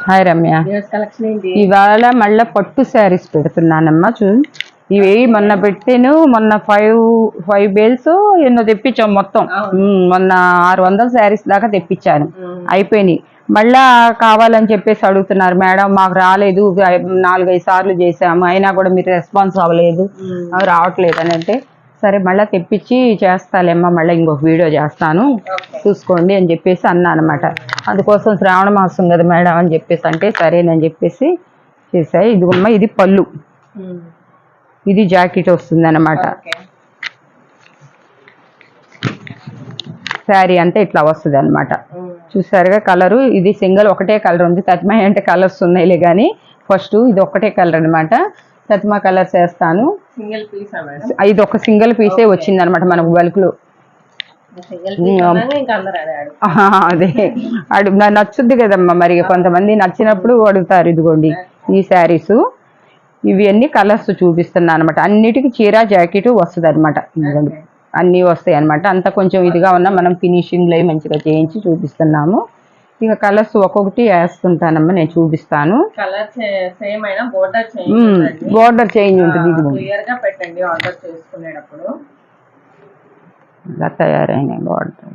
Hi Ramya. ఇవాళ మళ్ళీ పట్టు శారీస్ పెడుతున్నానమ్మా. ఇవి మొన్న పెట్టాను. మొన్న ఫైవ్ బేల్స్ ఎన్నో తెప్పించాం మొత్తం. మొన్న 600 శారీస్ దాకా తెప్పించాను, అయిపోయినాయి. మళ్ళా కావాలని చెప్పేసి అడుగుతున్నారు, మేడం మాకు రాలేదు, 4-5 సార్లు చేసాము అయినా కూడా మీరు రెస్పాన్స్ అవ్వలేదు, రావట్లేదు అని అంటే, సరే మళ్ళీ తెప్పించి చేస్తాలేమ్మా, మళ్ళీ ఇంకొక వీడియో చేస్తాను చూసుకోండి అని చెప్పేసి అన్నా అనమాట. అందుకోసం శ్రావణ మాసం కదా మేడం అని చెప్పేసి అంటే సరేనని చెప్పేసి చేసాయి. ఇదిగమ్మా, ఇది పళ్ళు, ఇది జాకెట్ వస్తుంది అన్నమాట. శారీ అంతా ఇట్లా వస్తుంది అనమాట. చూసారుగా కలరు, ఇది సింగిల్ ఒకటే కలర్ ఉంది. తత్మా అంటే కలర్స్ ఉన్నాయిలే కానీ ఫస్ట్ ఇది ఒకటే కలర్ అనమాట. తత్మా కలర్స్ వేస్తాను. ఇది ఒక సింగిల్ పీసే వచ్చింది అనమాట మనకు బల్క్లో. అదే నాకు నచ్చుద్ది కదమ్మా, మరి కొంతమంది నచ్చినప్పుడు అడుగుతారు. ఇదిగోండి ఈ శారీస్, ఇవి అన్ని కలర్స్ చూపిస్తున్నా అనమాట. అన్నిటికీ చీర జాకెట్ వస్తుంది అనమాట. అన్నీ వస్తాయి అనమాట. అంతా కొంచెం ఇదిగా ఉన్నా మనం ఫినిషింగ్లో మంచిగా చేయించి చూపిస్తున్నాము. ఇక కలర్స్ ఒక్కొక్కటి వేస్తుంటానమ్మా, నేను చూపిస్తాను. బోర్డర్ చేంజ్ ఉంటుంది. ఇలా తయారైన బోర్డర్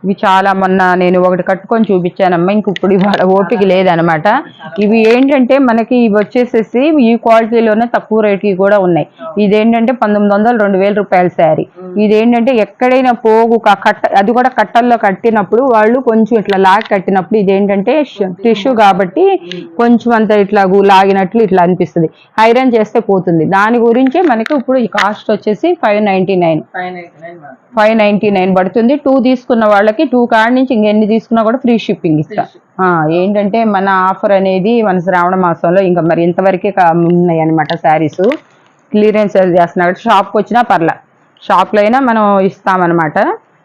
ఇవి చాలా మొన్న నేను ఒకటి కట్టుకొని చూపించానమ్మా. ఇంక ఇప్పుడు ఇవాళ ఓపిక లేదనమాట. ఇవి ఏంటంటే మనకి ఇవి వచ్చేసేసి ఈ క్వాలిటీలోనే తక్కువ రేట్కి కూడా ఉన్నాయి. ఇదేంటంటే 1900-2000 రూపాయల శారీ. ఇదేంటంటే ఎక్కడైనా పోగు కట్ట, అది కూడా కట్టల్లో కట్టినప్పుడు వాళ్ళు కొంచెం ఇట్లా లాగి కట్టినప్పుడు ఇదేంటంటే టిష్యూ కాబట్టి కొంచెం అంత ఇట్లా లాగినట్లు ఇట్లా అనిపిస్తుంది. ఐరన్ చేస్తే పోతుంది. దాని గురించే మనకి ఇప్పుడు ఈ కాస్ట్ వచ్చేసి 599 పడుతుంది. 2 తీసుకున్న వాళ్ళకి 2 కాడ నుంచి ఇంకెన్ని తీసుకున్నా కూడా ఫ్రీ షిప్పింగ్ ఇస్తా. ఏంటంటే మన ఆఫర్ అనేది మన శ్రావణ మాసంలో ఇంకా మరి ఇంతవరకే ఉన్నాయి అనమాట. శారీస్ క్లియరెన్స్ చేస్తున్నా కాబట్టి షాప్కి వచ్చినా పర్లా, షాప్లో అయినా మనం ఇస్తామన్నమాట.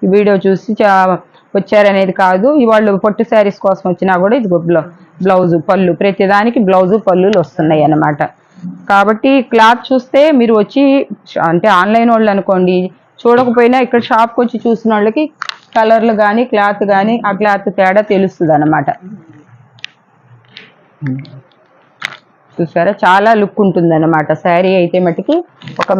ఈ వీడియో చూసి వచ్చారనేది కాదు, వాళ్ళు పొట్టు శారీస్ కోసం వచ్చినా కూడా ఇది బ్లౌజు పళ్ళు, ప్రతిదానికి బ్లౌజు పళ్ళులు వస్తున్నాయి అన్నమాట. కాబట్టి క్లాత్ చూస్తే మీరు వచ్చి అంటే ఆన్లైన్ వాళ్ళు అనుకోండి, చూడకపోయినా ఇక్కడ షాప్కి వచ్చి చూసిన వాళ్ళకి కలర్లు కానీ క్లాత్ కానీ ఆ క్లాత్ తేడా తెలుస్తుంది అన్నమాట. చూసారా, చాలా లుక్ ఉంటుంది అన్నమాట. శారీ అయితే మటుకి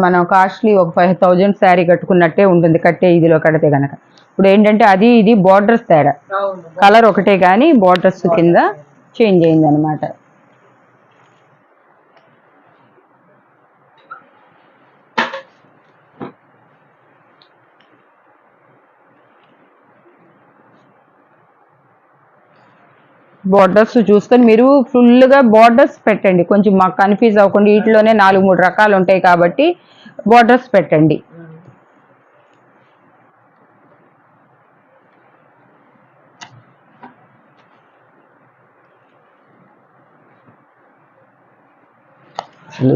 మనం కాస్ట్లీ ఒక 5000 శారీ కట్టుకున్నట్టే ఉంటుంది కట్టే ఇదిలో కడితే కనుక. ఇప్పుడు ఏంటంటే అది ఇది బోర్డర్స్ తేడా, కలర్ ఒకటే కానీ బోర్డర్స్ కింద చేంజ్ అయింది అనమాట. బోర్డర్స్ చూసుకొని మీరు ఫుల్గా బోర్డర్స్ పెట్టండి, కొంచెం మాకు కన్ఫ్యూజ్ అవ్వకుండా. వీటిలోనే 4-3 రకాలు ఉంటాయి కాబట్టి బోర్డర్స్ పెట్టండి. అసలు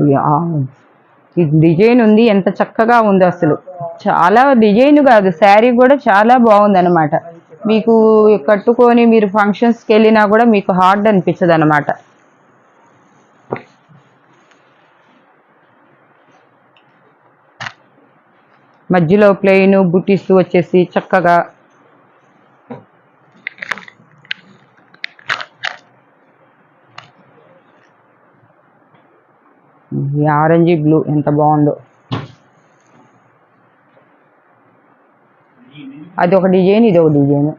ఈ డిజైన్ ఉంది, ఎంత చక్కగా ఉంది అసలు. చాలా డిజైన్ కాదు, శారీ కూడా చాలా బాగుంది అనమాట. మీకు కట్టుకొని మీరు ఫంక్షన్స్కి వెళ్ళినా కూడా మీకు హార్డ్ అనిపించదు అనమాట. మధ్యలో ప్లెయిన్ బుటీస్ వచ్చేసి చక్కగా ఆరెంజ్ బ్లూ ఎంత బాగుందో. అది ఒక డిజైన్, ఇది ఒక డిజైన్.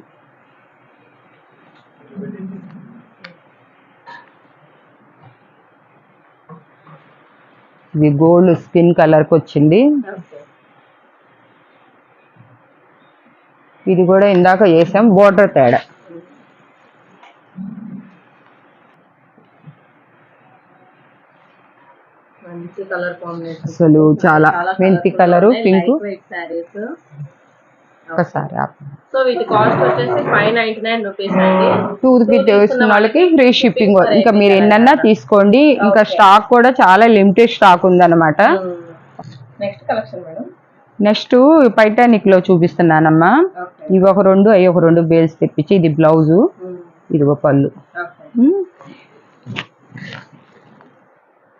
ఇది గోల్డ్ స్కిన్ కలర్కి వచ్చింది. ఇది కూడా ఇందాక వేసాం, బోర్డర్ తేడా. అసలు చాలా మెంతి కలరు, పింక్. ఒకసారి 2కి తీసుకున్న వాళ్ళకి ఫ్రీ షిప్పింగ్. ఇంకా మీరు ఎన్నన్నా తీసుకోండి. ఇంకా స్టాక్ కూడా చాలా లిమిటెడ్ స్టాక్ ఉందన్నమాట. నెక్స్ట్ పైటానిక్ లో చూపిస్తున్నానమ్మా. ఇవి ఒక 2, అవి ఒక 2 బేల్స్ తెప్పించి, ఇది బ్లౌజు, ఇది ఒక పళ్ళు.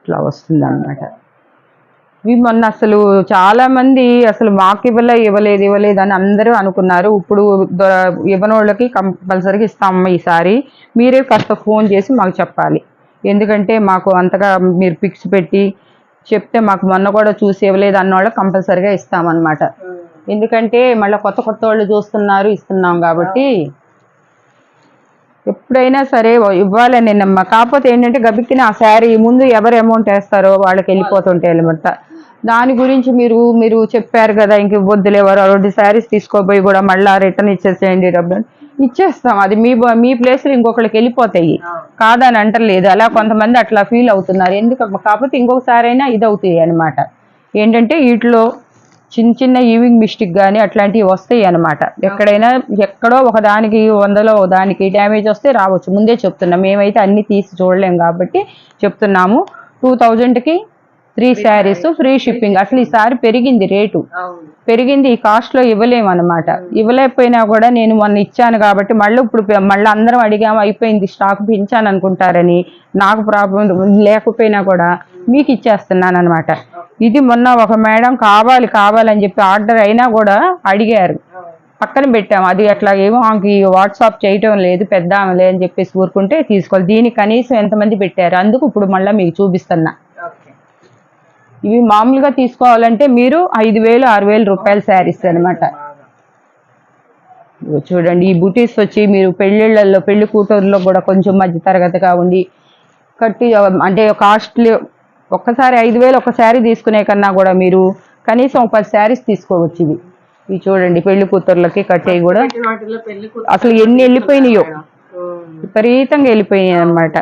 ఇట్లా వస్తుంది అన్నమాట. ఇవి మొన్న అసలు చాలా మంది అసలు మాకు ఇవ్వలేదు అని అందరూ అనుకున్నారు. ఇప్పుడు ఇవ్వనోళ్ళకి కంపల్సరీగా ఇస్తామమ్మా ఈసారి. మీరే కాస్త ఫోన్ చేసి మాకు చెప్పాలి. ఎందుకంటే మాకు అంతగా మీరు పిక్స్ పెట్టి చెప్తే మాకు మొన్న కూడా చూసి ఇవ్వలేదు అన్న వాళ్ళకి కంపల్సరీగా ఇస్తామన్నమాట. ఎందుకంటే మళ్ళీ కొత్త వాళ్ళు చూస్తున్నారు, ఇస్తున్నాం కాబట్టి ఎప్పుడైనా సరే ఇవ్వాలని నమ్మ. కాకపోతే ఏంటంటే గబిక్కిన ఆ శారీ ముందు ఎవరు అమౌంట్ వేస్తారో వాళ్ళకి వెళ్ళిపోతుంటాయి అనమాట. దాని గురించి మీరు చెప్పారు కదా, ఇంక ఇవ్వద్దులే, ఎవరు 2 శారీస్ తీసుకోపోయి కూడా మళ్ళీ రిటర్న్ ఇచ్చేసేయండి డబ్బులు. ఇచ్చేస్తాం, అది మీ ప్లేస్లో ఇంకొకరికి వెళ్ళిపోతాయి, కాదని అంటలేదు. అలా కొంతమంది అట్లా ఫీల్ అవుతున్నారు. కాకపోతే ఇంకొకసారి అయినా ఇది అవుతాయి అనమాట. ఏంటంటే వీటిలో చిన్న ఈవింగ్ మిస్టేక్ కానీ అట్లాంటివి వస్తాయి అనమాట. ఎక్కడో ఒకదానికి 100లో దానికి డ్యామేజ్ వస్తే రావచ్చు. ముందే చెప్తున్నాం, మేమైతే అన్ని తీసి చూడలేం కాబట్టి చెప్తున్నాము. 2000కి 3 శారీస్ ఫ్రీ షిప్పింగ్. అసలు ఈసారి పెరిగింది రేటు, పెరిగింది. ఈ కాస్ట్లో ఇవ్వలేమన్నమాట. ఇవ్వలేకపోయినా కూడా నేను మొన్న ఇచ్చాను కాబట్టి మళ్ళీ అందరం అడిగాము, అయిపోయింది స్టాక్ పెంచాను అనుకుంటారని. నాకు ప్రాబ్లం లేకపోయినా కూడా మీకు ఇచ్చేస్తున్నాను అనమాట. ఇది మొన్న ఒక మేడం కావాలని చెప్పి ఆర్డర్ అయినా కూడా అడిగారు, పక్కన పెట్టాము. అది అట్లా ఏమో ఆమెకి వాట్సాప్ చేయటం లేదు, పెద్దామలే అని చెప్పేసి ఊరుకుంటే తీసుకోవాలి. దీనికి కనీసం ఎంతమంది పెట్టారు, అందుకు ఇప్పుడు మళ్ళీ మీకు చూపిస్తున్నా. ఇవి మామూలుగా తీసుకోవాలంటే మీరు 5,000-6,000 రూపాయల శారీస్ అనమాట. చూడండి, ఈ బుటీస్ వచ్చి మీరు పెళ్ళిళ్ళల్లో పెళ్లి కూతురులో కూడా కొంచెం మధ్య తరగతిగా ఉండి కట్టి అంటే కాస్ట్లీ, ఒక్కసారి 5,000 ఒక శారీ తీసుకునే కన్నా కూడా మీరు కనీసం 10 శారీస్ తీసుకోవచ్చు. ఇవి చూడండి, పెళ్లి కూతుర్లకి కట్టేవి కూడా అసలు ఎన్ని వెళ్ళిపోయినాయో, విపరీతంగా వెళ్ళిపోయినాయి అనమాట.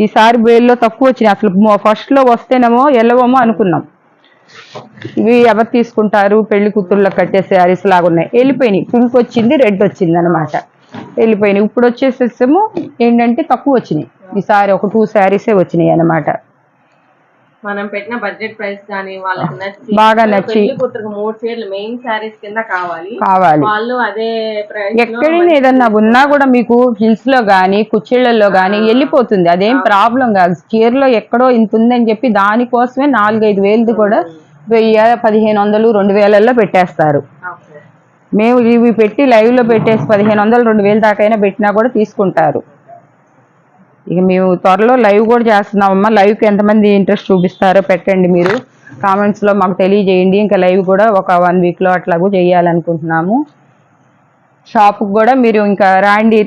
ఈసారి బేల్లో తక్కువ వచ్చినాయి. అసలు ఫస్ట్లో వస్తేనేమో వెళ్ళవేమో అనుకున్నాం. ఇవి ఎవరు తీసుకుంటారు, పెళ్లి కూతుర్లకు కట్టే శారీస్ లాగా ఉన్నాయి. వెళ్ళిపోయినాయి, పింక్ వచ్చింది, రెడ్ వచ్చింది అనమాట. వెళ్ళిపోయినాయి. ఇప్పుడు వచ్చేసేమో ఏంటంటే తక్కువ వచ్చినాయి. ఈసారి ఒక 2 శారీసే వచ్చినాయి అనమాట. మనం పెట్టిన బడ్జెట్ ప్రైస్ కానీ వాళ్ళకి బాగా నచ్చి 3 చీరలు మెయిన్ శారీస్ కింద కావాలి, వాళ్ళు అదే ఎక్కడైనా ఏదన్నా ఉన్నా కూడా మీకు హిల్స్ లో గానీ కుచ్చిళ్లలో గానీ వెళ్ళిపోతుంది. అదేం ప్రాబ్లం కాదు. చీరలో ఎక్కడో ఇంత ఉందని చెప్పి దానికోసమే 4-5 వేలది కూడా 1000, 1,500, 2,000 పెట్టేస్తారు. మేము ఇవి పెట్టి లైవ్ లో పెట్టేసి 1,500, 2,000 దాకైనా పెట్టినా కూడా తీసుకుంటారు. ఇక మేము త్వరలో లైవ్ కూడా చేస్తున్నామమ్మా. లైవ్కి ఎంతమంది ఇంట్రెస్ట్ చూపిస్తారో పెట్టండి, మీరు కామెంట్స్లో మాకు తెలియజేయండి. ఇంకా లైవ్ కూడా ఒక 1 వీక్లో అట్లాగూ చేయాలనుకుంటున్నాము. షాప్కి కూడా మీరు ఇంకా రాండి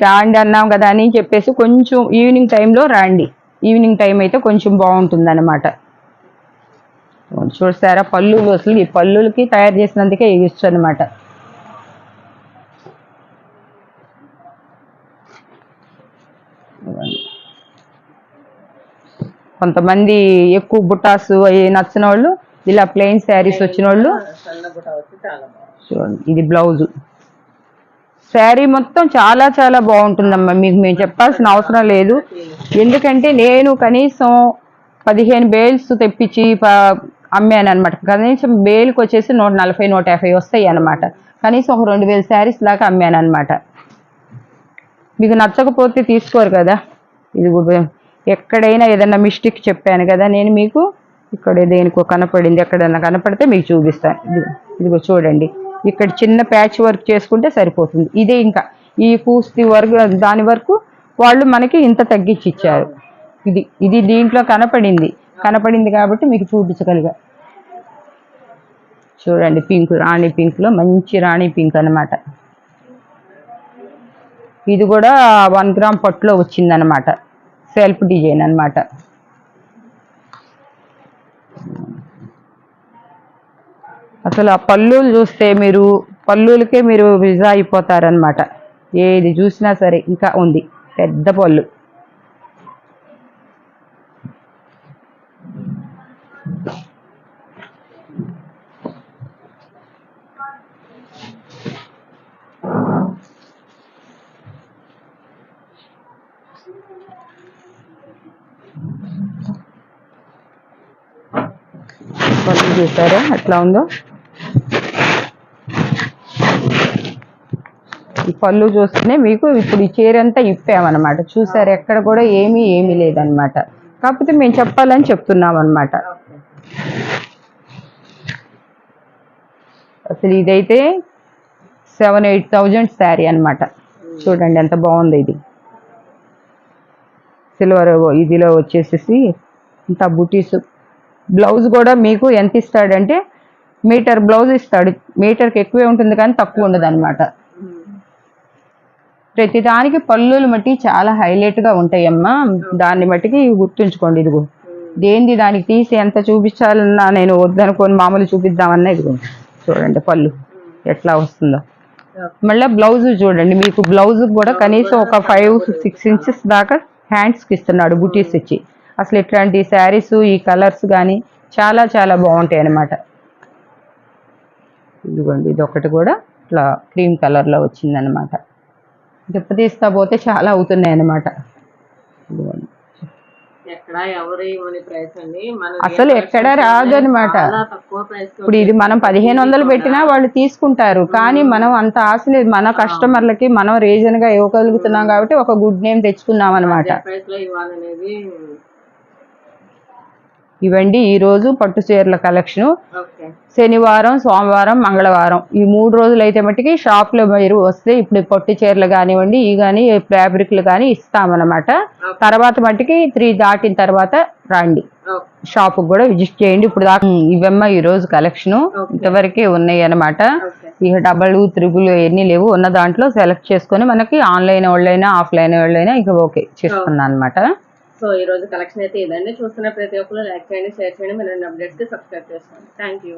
అన్నాం కదా అని చెప్పేసి కొంచెం ఈవినింగ్ టైంలో రండి. ఈవినింగ్ టైం అయితే కొంచెం బాగుంటుంది అనమాట. చూస్తారా పళ్ళులు, అసలు ఈ పళ్ళులకి తయారు చేసినందుకే ఇష్టం అనమాట. కొంతమంది ఎక్కువ బుటాసు అవి నచ్చిన వాళ్ళు ఇలా ప్లెయిన్ శారీస్ వచ్చిన వాళ్ళు చూడండి. ఇది బ్లౌజు, శారీ మొత్తం చాలా చాలా బాగుంటుందమ్మా. మీకు మేము చెప్పాల్సిన అవసరం లేదు. ఎందుకంటే నేను కనీసం 15 బేల్స్ తెప్పించి అమ్మాను అనమాట. కనీసం బేల్కి వచ్చేసి 140-150 వస్తాయి అనమాట. కనీసం ఒక 2,000 శారీస్ దాకా అమ్మాను అనమాట. మీకు నచ్చకపోతే తీసుకోరు కదా. ఇది ఎక్కడైనా ఏదైనా మిస్టేక్ చెప్పాను కదా నేను మీకు, ఇక్కడ దేనికో కనపడింది, ఎక్కడైనా కనపడితే మీకు చూపిస్తాను. ఇదిగో చూడండి, ఇక్కడ చిన్న ప్యాచ్ వర్క్ చేసుకుంటే సరిపోతుంది. ఇదే ఇంకా ఈ పూర్తి వర్క్ దాని వరకు వాళ్ళు మనకి ఇంత తగ్గించి ఇచ్చారు. ఇది దీంట్లో కనపడింది కాబట్టి మీకు చూపించగలిగా. చూడండి, పింక్, రాణి పింక్లో మంచి రాణి పింక్ అనమాట. ఇది కూడా 1 గ్రామ్ పట్టులో వచ్చిందనమాట. సెల్ఫ్ డిజైన్ అనమాట. అసలు ఆ పళ్ళులు చూస్తే మీరు పళ్ళులకే మీరు విజా అయిపోతారనమాట. ఏది చూసినా సరే ఇంకా ఉంది పెద్ద పళ్ళు. పళ్ళు చూసారా ఎట్లా ఉందో. ఈ పళ్ళు చూస్తేనే మీకు ఇప్పుడు ఈ చీర అంతా ఇప్పామన్నమాట. చూసారు, ఎక్కడ కూడా ఏమీ లేదనమాట. కాకపోతే మేము చెప్పాలని చెప్తున్నాం అనమాట. అసలు ఇదైతే 7,000-8,000 శారీ అన్నమాట. చూడండి ఎంత బాగుంది ఇది. సిల్వర్ ఇదిలో వచ్చేసేసి ఇంత బుటీస్. బ్లౌజ్ కూడా మీకు ఎంత ఇస్తాడంటే మీటర్ బ్లౌజ్ ఇస్తాడు. మీటర్కి ఎక్కువే ఉంటుంది కానీ తక్కువ ఉండదు అనమాట. ప్రతిదానికి పళ్ళులు మట్టి చాలా హైలైట్గా ఉంటాయమ్మా. దాన్ని మట్టికి గుర్తుంచుకోండి. ఇదిగో దేంది దానికి తీసి ఎంత చూపించాలన్నా నేను వద్దనుకొని మామూలు చూపిద్దామన్నా ఇదిగో చూడండి పళ్ళు ఎట్లా వస్తుందో. మళ్ళీ బ్లౌజ్ చూడండి, మీకు బ్లౌజ్ కూడా కనీసం ఒక 5-6 ఇంచెస్ దాకా హ్యాండ్స్కి ఇస్తున్నాడు బుటీస్ ఇచ్చి. అసలు ఇట్లాంటి శారీస్ ఈ కలర్స్ కానీ చాలా చాలా బాగుంటాయి అన్నమాట. ఇదిగోండి ఇది ఒకటి కూడా ఇట్లా క్రీమ్ కలర్లో వచ్చిందనమాట. దెబ్బతీస్తా పోతే చాలా అవుతున్నాయి అన్నమాట. ఇదిగోండి అసలు ఎక్కడ రాదనమాట. ఇప్పుడు ఇది మనం 1,500 పెట్టినా వాళ్ళు తీసుకుంటారు, కానీ మనం అంత ఆశ లేదు. మన కస్టమర్లకి మనం రీజన్ గా ఇవ్వగలుగుతున్నాం కాబట్టి ఒక గుడ్ నేమ్ తెచ్చుకున్నాం అనమాట. ఇవండి ఈ రోజు పట్టు చీరల కలెక్షన్. శనివారం, సోమవారం, మంగళవారం ఈ 3 రోజులు అయితే మట్టికి షాప్లో మీరు వస్తే ఇప్పుడు పట్టు చీరలు కానివ్వండి, ఈ కానీ ఫ్యాబ్రిక్లు కానీ ఇస్తామన్నమాట. తర్వాత మట్టికి 3 దాటిన తర్వాత రండి, షాప్కి కూడా విజిట్ చేయండి. ఇప్పుడు దాకా ఇవమ్మ ఈ రోజు కలెక్షన్ ఇంతవరకే ఉన్నాయి అనమాట. ఇక డబల్, త్రిబుల్ ఎన్ని లేవు. ఉన్న దాంట్లో సెలెక్ట్ చేసుకొని మనకి ఆన్లైన్ వాళ్ళైనా ఆఫ్లైన్ వాళ్ళైనా ఇక ఓకే చేస్తున్నాను అనమాట. సో ఈ రోజు కలెక్షన్ అయితే ఇదండి. చూస్తున్న ప్రతి ఒక్కరు లైక్ చేయండి, షేర్ చేయండి, మన అప్డేట్స్ కి సబ్స్క్రైబ్ చేసుకోండి. Thank you.